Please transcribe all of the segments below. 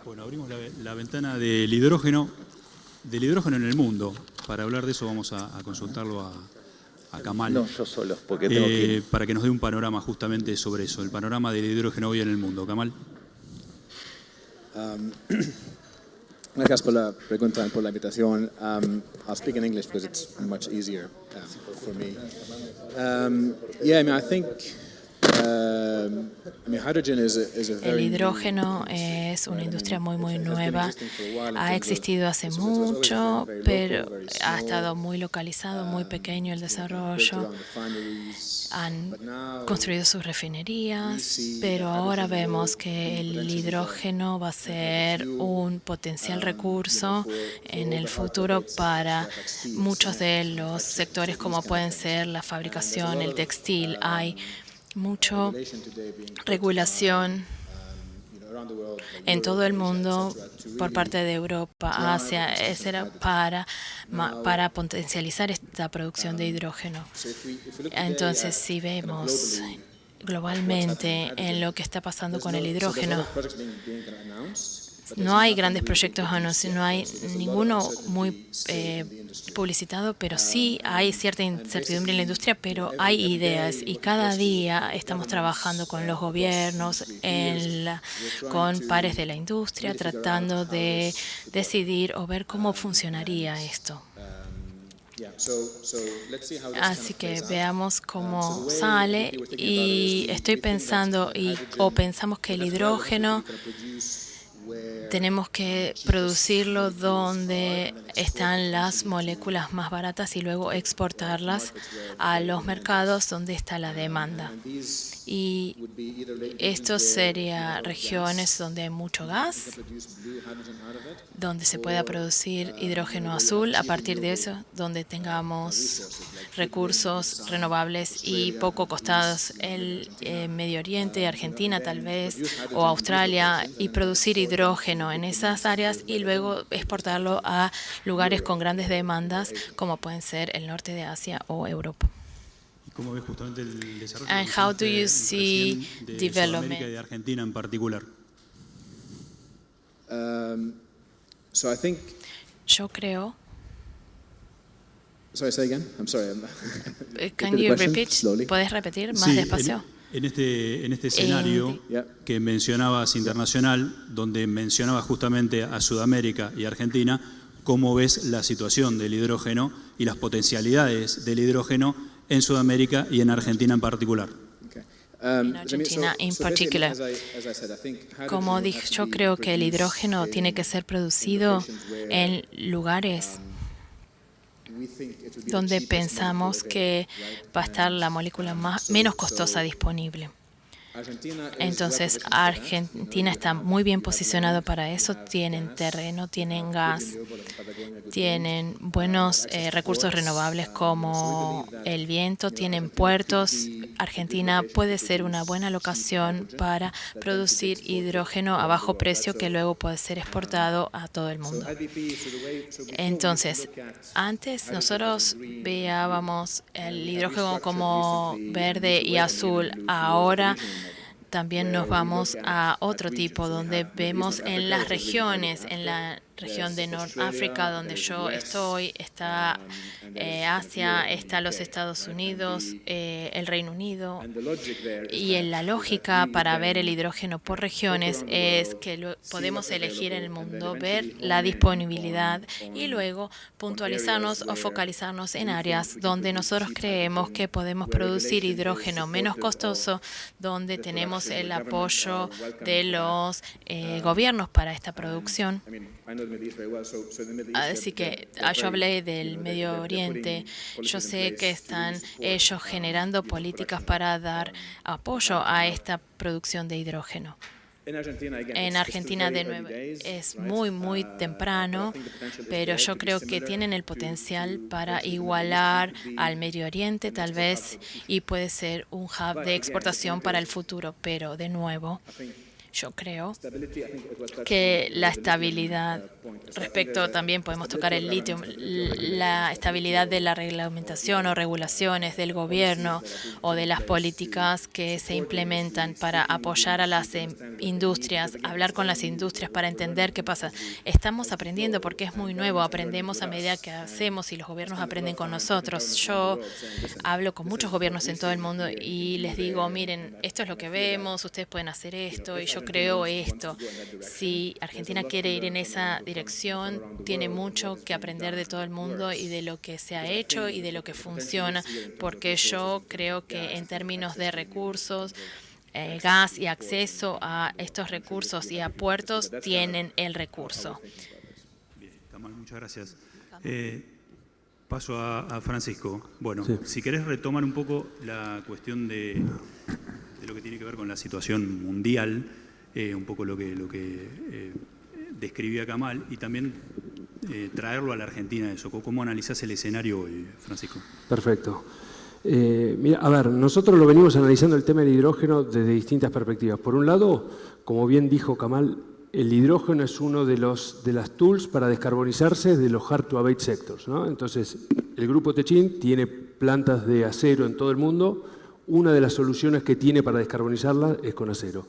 Bueno, abrimos la ventana del hidrógeno en el mundo. Para hablar de eso vamos a consultarlo a Kamal. No, yo solo, porque tengo que ir. Para que nos dé un panorama justamente sobre eso, el panorama del hidrógeno hoy en el mundo. Kamal. Gracias por la pregunta, por la invitación. I'll speak in English because it's much easier for me. I think hydrogen is a El very hidrógeno es una industria muy nueva. Ha existido hace mucho, pero ha estado muy localizado, muy pequeño el desarrollo. Han construido sus refinerías, pero ahora vemos que el hidrógeno va a ser un potencial recurso en el futuro para muchos de los sectores, como pueden ser la fabricación, el textil. Hay mucha regulación en todo el mundo por parte de Europa, Asia, para potencializar esta producción de hidrógeno. Entonces, si vemos globalmente en lo que está pasando con el hidrógeno, no hay grandes proyectos anunciados, no hay ninguno muy publicitado, pero sí hay cierta incertidumbre en la industria, pero hay ideas y cada día estamos trabajando con los gobiernos, con pares de la industria, tratando de decidir o ver cómo funcionaría esto. Así que veamos cómo sale y estoy pensando pensamos que el hidrógeno tenemos que producirlo donde están las moléculas más baratas y luego exportarlas a los mercados donde está la demanda. Y estos serían regiones donde hay mucho gas, donde se pueda producir hidrógeno azul a partir de eso, donde tengamos recursos renovables y poco costados, el Medio Oriente, Argentina tal vez, o Australia, y producir hidrógeno en esas áreas y luego exportarlo a lugares con grandes demandas, como pueden ser el norte de Asia o Europa. ¿Cómo ves justamente el desarrollo? And how do you see de development? Sudamérica y de Argentina en particular? So I think. Yo creo. Sorry, say again. I'm sorry. Can you repeat? ¿Puedes repetir más despacio? En este escenario que mencionabas internacional, donde mencionabas justamente a Sudamérica y Argentina, ¿cómo ves la situación del hidrógeno y las potencialidades del hidrógeno en Sudamérica y en Argentina en particular? En Argentina en particular. Como dije, yo creo que el hidrógeno tiene que ser producido en lugares donde pensamos que va a estar la molécula menos costosa disponible. Entonces, Argentina está muy bien posicionado para eso. Tienen terreno, tienen gas, tienen buenos recursos renovables como el viento, tienen puertos. Argentina puede ser una buena locación para producir hidrógeno a bajo precio que luego puede ser exportado a todo el mundo. Entonces, antes nosotros veíamos el hidrógeno como verde y azul. Ahora también nos vamos a otro tipo, donde vemos en las regiones, en la región de África, donde yo estoy, está Asia, está los Estados Unidos, el Reino Unido. Y en la lógica para ver el hidrógeno por regiones es que podemos elegir en el mundo, ver la disponibilidad y luego puntualizarnos o focalizarnos en áreas donde nosotros creemos que podemos producir hidrógeno menos costoso, donde tenemos el apoyo de los gobiernos para esta producción. Así que yo hablé del Medio Oriente. Yo sé que están ellos generando políticas para dar apoyo a esta producción de hidrógeno. En Argentina, de nuevo, es muy temprano, pero yo creo que tienen el potencial para igualar al Medio Oriente, tal vez, y puede ser un hub de exportación para el futuro. Pero, de nuevo, Yo creo que la estabilidad, respecto también podemos tocar el litio, la estabilidad de la reglamentación o regulaciones del gobierno o de las políticas que se implementan para apoyar a las industrias, hablar con las industrias para entender qué pasa. Estamos aprendiendo porque es muy nuevo, aprendemos a medida que hacemos y los gobiernos aprenden con nosotros. Yo hablo con muchos gobiernos en todo el mundo y les digo, miren, esto es lo que vemos, ustedes pueden hacer esto y yo creo esto. Si Argentina quiere ir en esa dirección, tiene mucho que aprender de todo el mundo y de lo que se ha hecho y de lo que funciona, porque yo creo que en términos de recursos, gas y acceso a estos recursos y a puertos, tienen el recurso. Bien, Kamal, muchas gracias. Paso a Francisco. Bueno, sí. Si querés retomar un poco la cuestión de lo que tiene que ver con la situación mundial, un poco lo que describía Kamal, y también traerlo a la Argentina eso. ¿Cómo analizás el escenario hoy, Francisco? Perfecto. Mira, a ver, nosotros lo venimos analizando el tema del hidrógeno desde distintas perspectivas. Por un lado, como bien dijo Kamal, el hidrógeno es uno de las tools para descarbonizarse de los hard to abate sectors, ¿no? Entonces, el Grupo Techint tiene plantas de acero en todo el mundo. Una de las soluciones que tiene para descarbonizarla es con acero.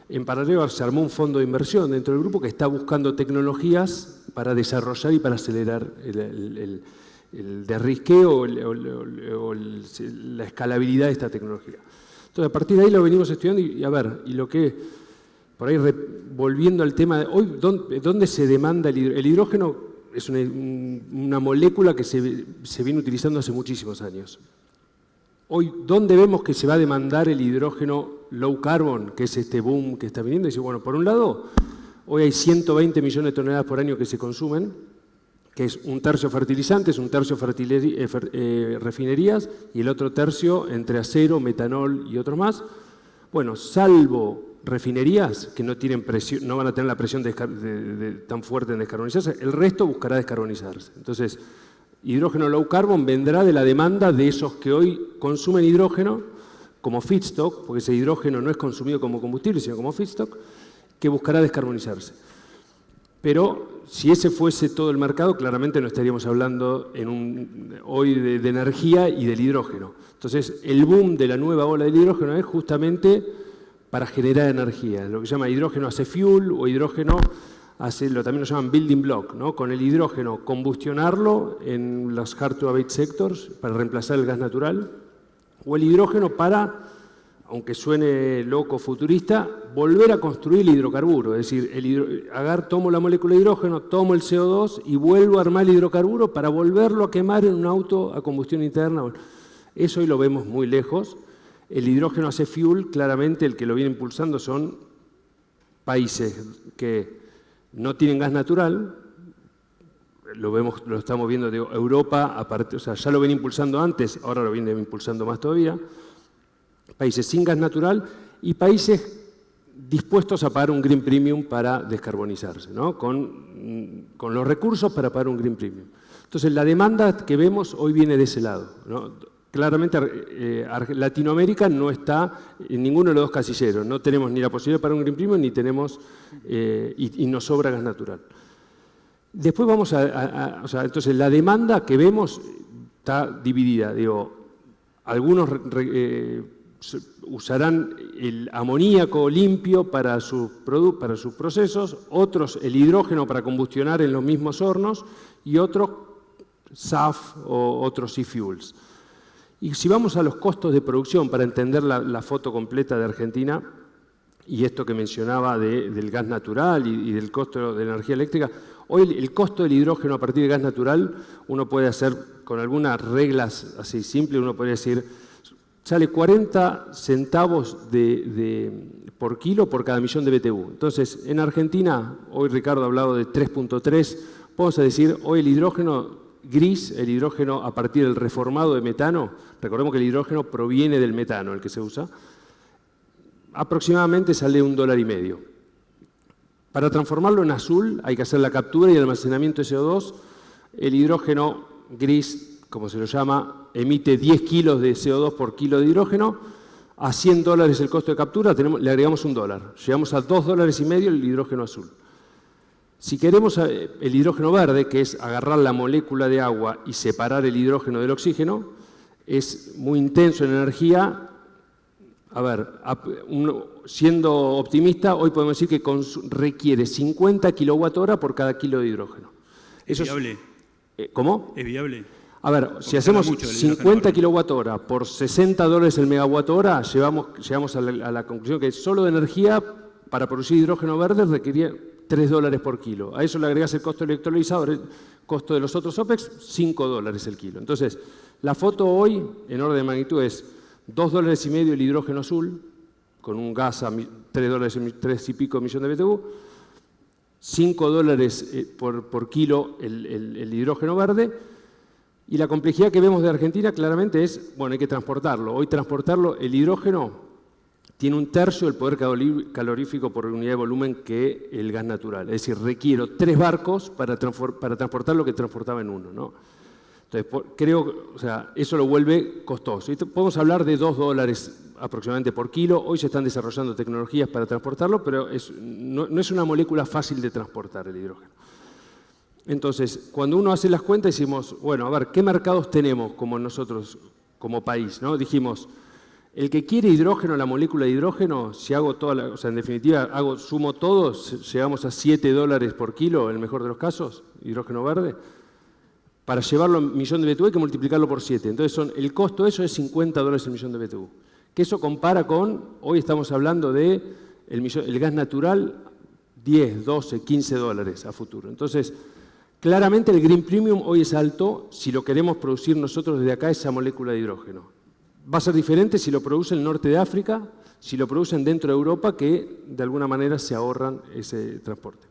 En paralelo se armó un fondo de inversión dentro del grupo que está buscando tecnologías para desarrollar y para acelerar el derrisqueo o la escalabilidad de esta tecnología. Entonces, a partir de ahí lo venimos estudiando y a ver, y lo que, por ahí volviendo al tema de hoy, ¿dónde se demanda el hidrógeno? El hidrógeno es una molécula que se viene utilizando hace muchísimos años. Hoy, ¿dónde vemos que se va a demandar el hidrógeno low carbon, que es este boom que está viniendo? Y dice, bueno, por un lado, hoy hay 120 millones de toneladas por año que se consumen, que es un tercio fertilizantes, un tercio refinerías y el otro tercio entre acero, metanol y otros más. Bueno, salvo refinerías que no tienen presión, no van a tener la presión tan fuerte en descarbonizarse, el resto buscará descarbonizarse. Entonces, hidrógeno low carbon vendrá de la demanda de esos que hoy consumen hidrógeno como feedstock, porque ese hidrógeno no es consumido como combustible, sino como feedstock, que buscará descarbonizarse. Pero si ese fuese todo el mercado, claramente no estaríamos hablando hoy de energía y del hidrógeno. Entonces, el boom de la nueva ola del hidrógeno es justamente para generar energía, lo que se llama hidrógeno as a fuel o hidrógeno también lo llaman building block, ¿no? Con el hidrógeno combustionarlo en los hard to abate sectors para reemplazar el gas natural, o el hidrógeno para, aunque suene loco futurista, volver a construir el hidrocarburo, es decir, tomo la molécula de hidrógeno, tomo el CO2 y vuelvo a armar el hidrocarburo para volverlo a quemar en un auto a combustión interna. Eso hoy lo vemos muy lejos. El hidrógeno as a fuel, claramente el que lo viene impulsando son países que no tienen gas natural, lo estamos viendo de Europa, aparte, o sea, ya lo ven impulsando antes, ahora lo vienen impulsando más todavía, países sin gas natural y países dispuestos a pagar un green premium para descarbonizarse, ¿no? Con los recursos para pagar un green premium. Entonces, la demanda que vemos hoy viene de ese lado, ¿no? Claramente Latinoamérica no está en ninguno de los dos casilleros, no tenemos ni la posibilidad para un green premium ni tenemos, y nos sobra gas natural. Después vamos o sea, entonces la demanda que vemos está dividida, digo, algunos usarán el amoníaco limpio para sus procesos, otros el hidrógeno para combustionar en los mismos hornos y otros SAF o otros e-fuels. Y si vamos a los costos de producción para entender la foto completa de Argentina y esto que mencionaba del gas natural y del costo de la energía eléctrica, hoy el costo del hidrógeno a partir de gas natural uno puede hacer con algunas reglas así simples, uno podría decir, sale 40 centavos por kilo por cada millón de BTU. Entonces, en Argentina, hoy Ricardo ha hablado de 3.3, vamos a decir, hoy el hidrógeno gris, el hidrógeno a partir del reformado de metano, recordemos que el hidrógeno proviene del metano, el que se usa, aproximadamente sale $1,50. Para transformarlo en azul hay que hacer la captura y el almacenamiento de CO2. El hidrógeno gris, como se lo llama, emite 10 kilos de CO2 por kilo de hidrógeno. a $100 el costo de captura, le agregamos $1. Llegamos a $2,5 el hidrógeno azul. Si queremos el hidrógeno verde, que es agarrar la molécula de agua y separar el hidrógeno del oxígeno, es muy intenso en energía. A ver, siendo optimista, hoy podemos decir que requiere 50 kWh por cada kilo de hidrógeno. ¿Es viable? ¿Cómo? ¿Es viable? A ver, si hacemos 50 kWh por $60 el megawatt hora, llegamos a la conclusión que solo de energía para producir hidrógeno verde requería $3 por kilo. A eso le agregas el costo electrolizador, el costo de los otros OPEX, $5 el kilo. Entonces, la foto hoy, en orden de magnitud, es $2,5 el hidrógeno azul, con un gas a $3 y pico millones de BTU, $5 por kilo el hidrógeno verde, y la complejidad que vemos de Argentina claramente es, bueno, hay que transportarlo. Hoy transportarlo, el hidrógeno tiene 1/3 del poder calorífico por unidad de volumen que el gas natural. Es decir, requiero 3 barcos para transportar lo que transportaba en uno, ¿no? Entonces, creo, o sea, eso lo vuelve costoso. Podemos hablar de $2 aproximadamente por kilo. Hoy se están desarrollando tecnologías para transportarlo, pero no es una molécula fácil de transportar el hidrógeno. Entonces, cuando uno hace las cuentas, decimos, bueno, a ver, ¿qué mercados tenemos como nosotros, como país, ¿no? Dijimos, el que quiere hidrógeno, la molécula de hidrógeno, si hago o sea, en definitiva, sumo todo, llegamos a $7 por kilo, en el mejor de los casos, hidrógeno verde. Para llevarlo a 1 millón de BTU hay que multiplicarlo por 7. Entonces, el costo de eso es $50 el millón de BTU. Que eso compara con, hoy estamos hablando de el gas natural, 10, 12, $15 a futuro. Entonces, claramente el Green Premium hoy es alto si lo queremos producir nosotros desde acá, esa molécula de hidrógeno. Va a ser diferente si lo produce el norte de África, si lo producen dentro de Europa, que de alguna manera se ahorran ese transporte.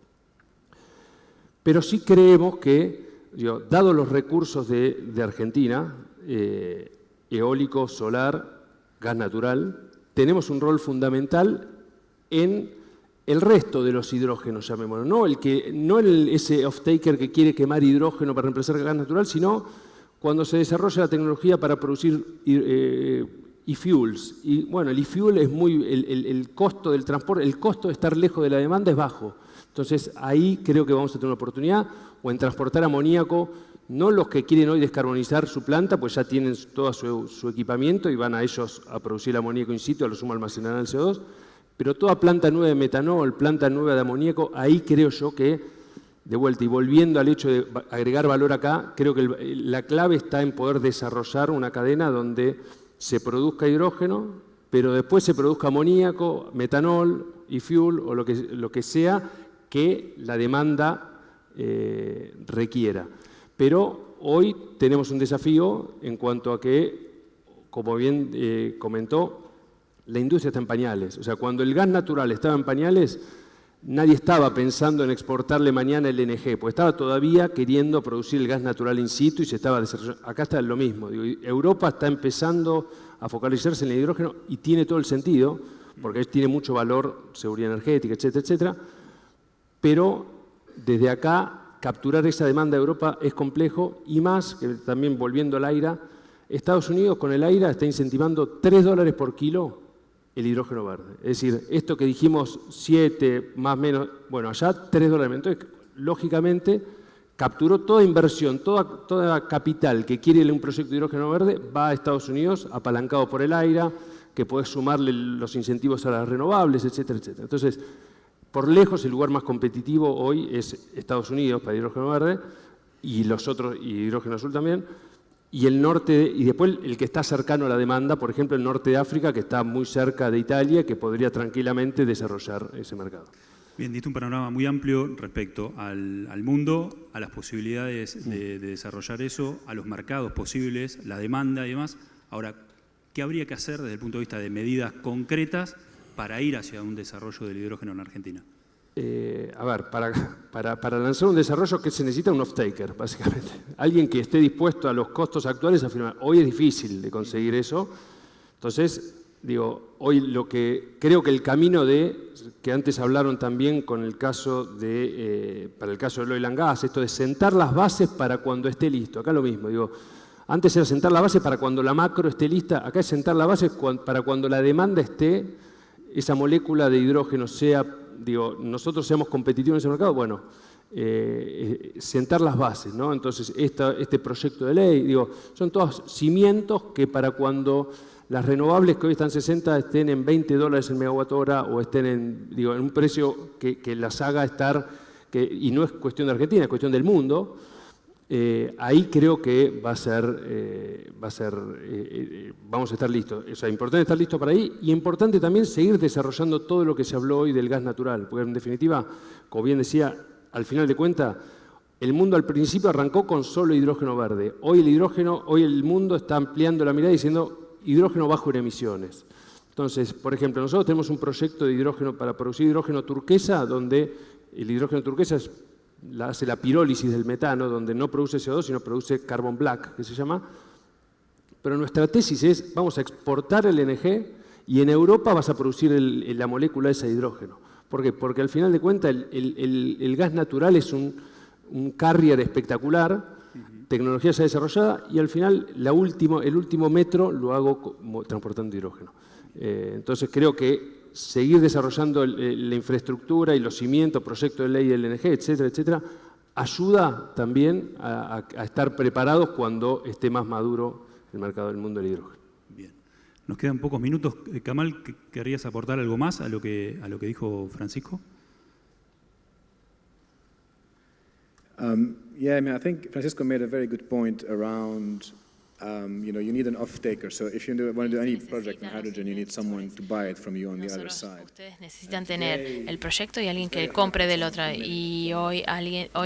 Pero sí creemos que, dado los recursos de Argentina, eólico, solar, gas natural, tenemos un rol fundamental en el resto de los hidrógenos, llamémoslo. No ese off-taker que quiere quemar hidrógeno para reemplazar gas natural, sino cuando se desarrolla la tecnología para producir e-fuels. Y bueno, el e-fuel es el costo del transporte, el costo de estar lejos de la demanda es bajo. Entonces, ahí creo que vamos a tener una oportunidad, o en transportar amoníaco, no los que quieren hoy descarbonizar su planta, pues ya tienen todo su equipamiento y van a ellos a producir el amoníaco in situ, a lo sumo almacenarán el CO2, pero toda planta nueva de metanol, planta nueva de amoníaco, ahí creo yo que, de vuelta, y volviendo al hecho de agregar valor acá, creo que la clave está en poder desarrollar una cadena donde se produzca hidrógeno, pero después se produzca amoníaco, metanol, e-fuel o lo que sea que la demanda requiera. Pero hoy tenemos un desafío en cuanto a que, como bien comentó, la industria está en pañales. O sea, cuando el gas natural estaba en pañales, nadie estaba pensando en exportarle mañana el LNG, porque estaba todavía queriendo producir el gas natural in situ y se estaba desarrollando. Acá está lo mismo. Europa está empezando a focalizarse en el hidrógeno y tiene todo el sentido, porque tiene mucho valor, seguridad energética, etcétera, etcétera. Pero desde acá, capturar esa demanda de Europa es complejo y más, que también volviendo al AIRA, Estados Unidos con el AIRA está incentivando $3 por kilo el hidrógeno verde. Es decir, esto que dijimos 7 más o menos, bueno, allá $3. Entonces, lógicamente, capturó toda inversión, toda capital que quiere un proyecto de hidrógeno verde, va a Estados Unidos apalancado por el AIRA, que puede sumarle los incentivos a las renovables, etcétera, etcétera. Entonces, por lejos, el lugar más competitivo hoy es Estados Unidos para hidrógeno verde y los otros, y hidrógeno azul también, y el norte, y después el que está cercano a la demanda, por ejemplo, el norte de África, que está muy cerca de Italia, que podría tranquilamente desarrollar ese mercado. Bien, diste un panorama muy amplio respecto al mundo, a las posibilidades de desarrollar eso, a los mercados posibles, la demanda y demás. Ahora, ¿qué habría que hacer desde el punto de vista de medidas concretas para ir hacia un desarrollo del hidrógeno en Argentina? A ver, para lanzar un desarrollo, ¿qué se necesita? Un off-taker, básicamente. Alguien que esté dispuesto a los costos actuales a firmar. Hoy es difícil de conseguir eso. Entonces, digo, hoy lo que creo que el camino que antes hablaron también con el caso para el caso del oil and gas, esto de sentar las bases para cuando esté listo. Acá lo mismo, digo, Antes era sentar la base para cuando la macro esté lista, acá es sentar la base para cuando la demanda esté, esa molécula de hidrógeno sea, digo, nosotros seamos competitivos en ese mercado, bueno, sentar las bases, ¿no? Entonces, este proyecto de ley, digo, son todos cimientos que para cuando las renovables que hoy están 60 estén en $20 el megawatt hora o estén en un precio que las haga estar, y no es cuestión de Argentina, es cuestión del mundo, ahí creo que vamos a estar listos. O sea, importante estar listos para ahí y importante también seguir desarrollando todo lo que se habló hoy del gas natural, porque en definitiva, como bien decía, al final de cuentas, el mundo al principio arrancó con solo hidrógeno verde. Hoy el mundo está ampliando la mirada diciendo hidrógeno bajo en emisiones. Entonces, por ejemplo, nosotros tenemos un proyecto de hidrógeno para producir hidrógeno turquesa, donde el hidrógeno turquesa hace la pirólisis del metano, donde no produce CO2, sino produce carbon black, que se llama. Pero nuestra tesis es, vamos a exportar el LNG y en Europa vas a producir la molécula esa de hidrógeno. ¿Por qué? Porque al final de cuentas el gas natural es un carrier espectacular, tecnología ya desarrollada, y al final el último metro lo hago transportando hidrógeno. Entonces creo que seguir desarrollando la infraestructura y los cimientos, proyectos de ley del LNG, etcétera, etcétera, ayuda también a estar preparados cuando esté más maduro el mercado del mundo del hidrógeno. Bien. Nos quedan pocos minutos. Kamal, ¿querrías aportar algo más a lo que dijo Francisco? Yeah, I mean, I think Francisco made a very good point around, you need an off-taker. So if you want to do any project in hydrogen, you need someone to buy it from you on the other side. Ustedes necesitan tener el proyecto y alguien que compre del otro. Y hoy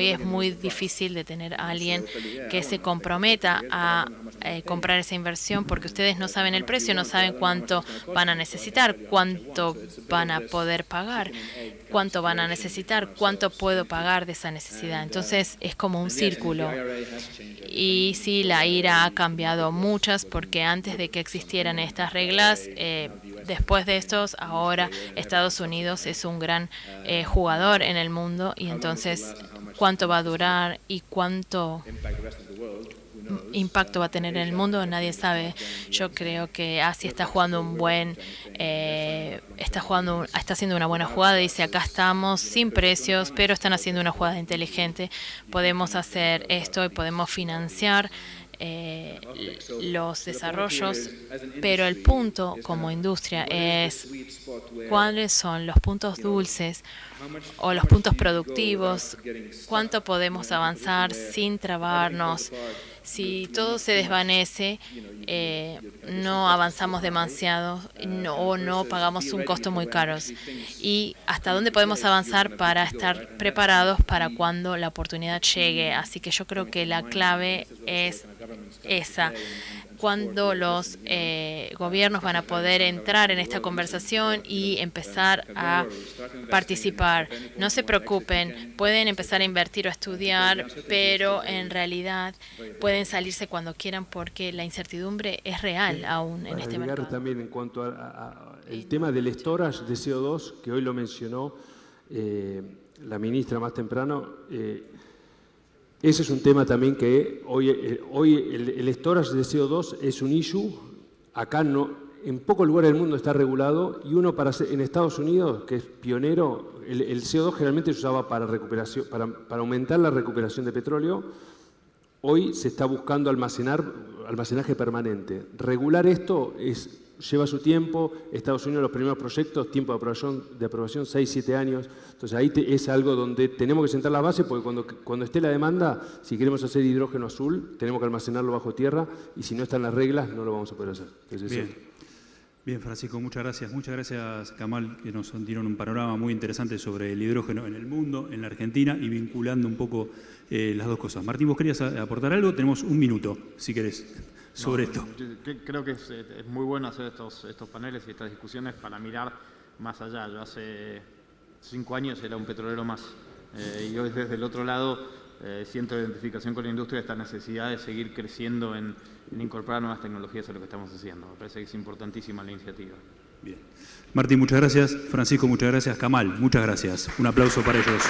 es muy difícil de tener a alguien que se comprometa a comprar esa inversión porque ustedes no saben el precio, no saben cuánto van a necesitar, cuánto van a poder pagar, cuánto van a necesitar, cuánto puedo pagar de esa necesidad. Entonces es como un círculo. Y sí, la IRA ha cambiado muchas porque antes de que existieran estas reglas, después de estos, ahora Estados Unidos es un gran jugador en el mundo y entonces cuánto va a durar y cuánto impacto va a tener en el mundo, nadie sabe. Yo creo que Asia está jugando está haciendo una buena jugada. Dice, acá estamos sin precios, pero están haciendo una jugada inteligente. Podemos hacer esto y podemos financiar los desarrollos, pero el punto como industria es cuáles son los puntos dulces o los puntos productivos, cuánto podemos avanzar sin trabarnos. Si todo se desvanece, no avanzamos demasiado o no pagamos un costo muy caro. Y hasta dónde podemos avanzar para estar preparados para cuando la oportunidad llegue. Así que yo creo que la clave es esa. Cuando los gobiernos van a poder entrar en esta conversación y empezar a participar. No se preocupen, pueden empezar a invertir o a estudiar, pero en realidad pueden salirse cuando quieran porque la incertidumbre es real aún en este mercado. También en cuanto al tema del storage de CO2, que hoy lo mencionó la ministra más temprano, ese es un tema también que hoy el storage de CO2 es un issue. Acá en pocos lugares del mundo está regulado y en Estados Unidos, que es pionero, el CO2 generalmente se usaba para recuperación, para aumentar la recuperación de petróleo. Hoy se está buscando almacenaje permanente. Regular esto lleva su tiempo. Estados Unidos, los primeros proyectos, tiempo de aprobación 6-7 años. Entonces ahí es algo donde tenemos que sentar la base porque cuando esté la demanda, si queremos hacer hidrógeno azul, tenemos que almacenarlo bajo tierra y si no están las reglas no lo vamos a poder hacer. Entonces, Bien, Francisco, muchas gracias. Muchas gracias, Kamal, que nos dieron un panorama muy interesante sobre el hidrógeno en el mundo, en la Argentina y vinculando un poco las dos cosas. Martín, ¿vos querías aportar algo? Tenemos un minuto, si querés, sobre esto. Creo que es muy bueno hacer estos paneles y estas discusiones para mirar más allá. Yo hace 5 años era un petrolero más y hoy desde el otro lado siento identificación con la industria, esta necesidad de seguir creciendo en incorporar nuevas tecnologías a lo que estamos haciendo. Me parece que es importantísima la iniciativa. Bien. Martín, muchas gracias. Francisco, muchas gracias. Kamal, muchas gracias. Un aplauso para ellos.